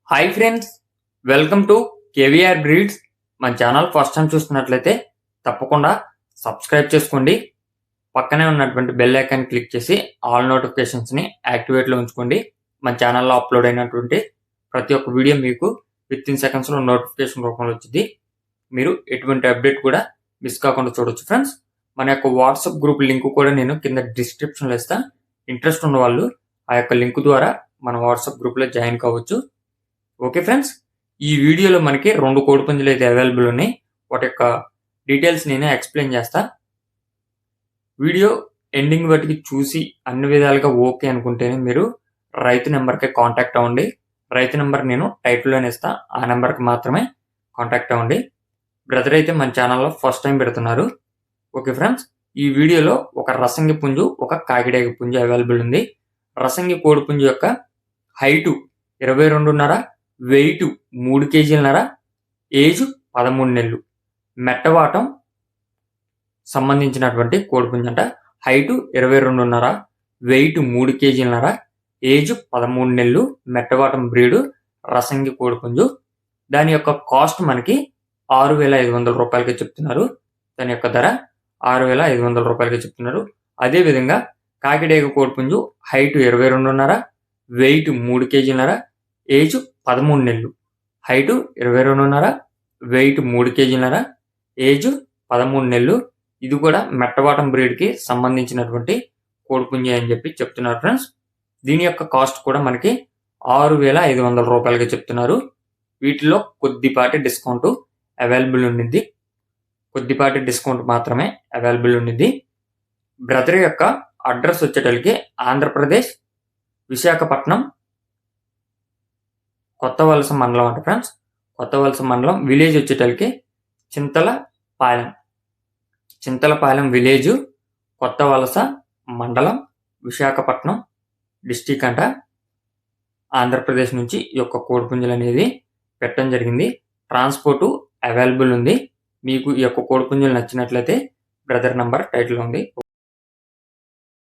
Hi friends, welcome to KVR breeds. మన channel first time చూస్తున్నట్లయితే తప్పకుండా సబ్స్క్రైబ్ చేసుకోండి. పక్కనే ఉన్నటువంటి బెల్ ఐకాన్ క్లిక్ చేసి ఆల్ నోటిఫికేషన్స్ని యాక్టివేట్లో ఉంచుకోండి. మన ఛానల్లో అప్లోడ్ అయినటువంటి ప్రతి ఒక్క వీడియో మీకు విత్ ఇన్ సెకండ్స్లో నోటిఫికేషన్ రూపంలో వచ్చింది. మీరు ఎటువంటి అప్డేట్ కూడా మిస్ కాకుండా చూడొచ్చు ఫ్రెండ్స్. మన యొక్క వాట్సాప్ గ్రూప్ లింక్ కూడా నేను కింద డిస్క్రిప్షన్లో ఇస్తా. ఇంట్రెస్ట్ ఉన్న వాళ్ళు ఆ యొక్క లింక్ ద్వారా మన వాట్సాప్ గ్రూప్లో జాయిన్ కావచ్చు. ఓకే ఫ్రెండ్స్, ఈ వీడియోలో మనకి 2 కోడిపుంజులు అయితే అవైలబుల్ ఉన్నాయి. వాటి యొక్క డీటెయిల్స్ నేను ఎక్స్ప్లెయిన్ చేస్తా. వీడియో ఎండింగ్ వాటికి చూసి అన్ని విధాలుగా ఓకే అనుకుంటేనే మీరు రైతు నెంబర్కి కాంటాక్ట్ అవ్వండి. రైతు నెంబర్ నేను టైటిల్లోనే ఇస్తా, ఆ నెంబర్కి మాత్రమే కాంటాక్ట్ అవ్వండి. బ్రదర్ అయితే మన ఛానల్లో ఫస్ట్ టైం పెడుతున్నారు. ఓకే ఫ్రెండ్స్, ఈ వీడియోలో ఒక రసంగి పుంజు, ఒక కాకిడేగ పుంజు అవైలబుల్ ఉంది. రసంగి కోడిపుంజు యొక్క హైటు 22.5, వెయిట్ 3 కేజీలన్నర, ఏజ్ 13 నెలలు, మెట్టవాటం సంబంధించినటువంటి కోడిపుంజు అంట. హైటు 22.5, వెయిట్ 3 కేజీలన్నర, ఏజ్ 13 నెలలు, మెట్టవాటం బ్రీడు రసంగి కోడిపుంజు. దాని యొక్క కాస్ట్ మనకి 6,500 రూపాయలకి చెప్తున్నారు. దాని యొక్క ధర 6,500 రూపాయలకి చెప్తున్నారు. అదేవిధంగా కాకిడేగ కోడిపుంజు హైటు 22.5, వెయిట్ 3 కేజీలన్నర, ఏజ్ 13 నెలలు, హైటు 22.5, వెయిట్ 3 కేజీలన్నర, ఏజ్ 13 నెలలు. ఇది కూడా మెట్టవాటం బ్రీడ్కి సంబంధించినటువంటి కోడిపుంజి అని చెప్పి చెప్తున్నారు ఫ్రెండ్స్. దీని యొక్క కాస్ట్ కూడా మనకి 6,500 రూపాయలకి చెప్తున్నారు. వీటిలో కొద్దిపాటి డిస్కౌంట్ అవైలబుల్ ఉండింది. కొద్దిపాటి డిస్కౌంట్ మాత్రమే అవైలబుల్ ఉండింది. బ్రదర్ యొక్క అడ్రస్ వచ్చేటప్పటికి ఆంధ్రప్రదేశ్, విశాఖపట్నం, కొత్త వలస మండలం అంట ఫ్రెండ్స్. కొత్త వలస మండలం, విలేజ్ వచ్చేటప్పటికి చింతలపాలెం విలేజ్, కొత్త వలస మండలం, విశాఖపట్నం డిస్టిక్ అంట. ఆంధ్రప్రదేశ్ నుంచి ఈ యొక్క కోడిపుంజులు అనేది పెట్టడం జరిగింది. ట్రాన్స్పోర్టు అవైలబుల్ ఉంది. మీకు ఈ యొక్క కోడిపుంజులు నచ్చినట్లయితే బ్రదర్ నంబర్ టైటిల్ ఉంది.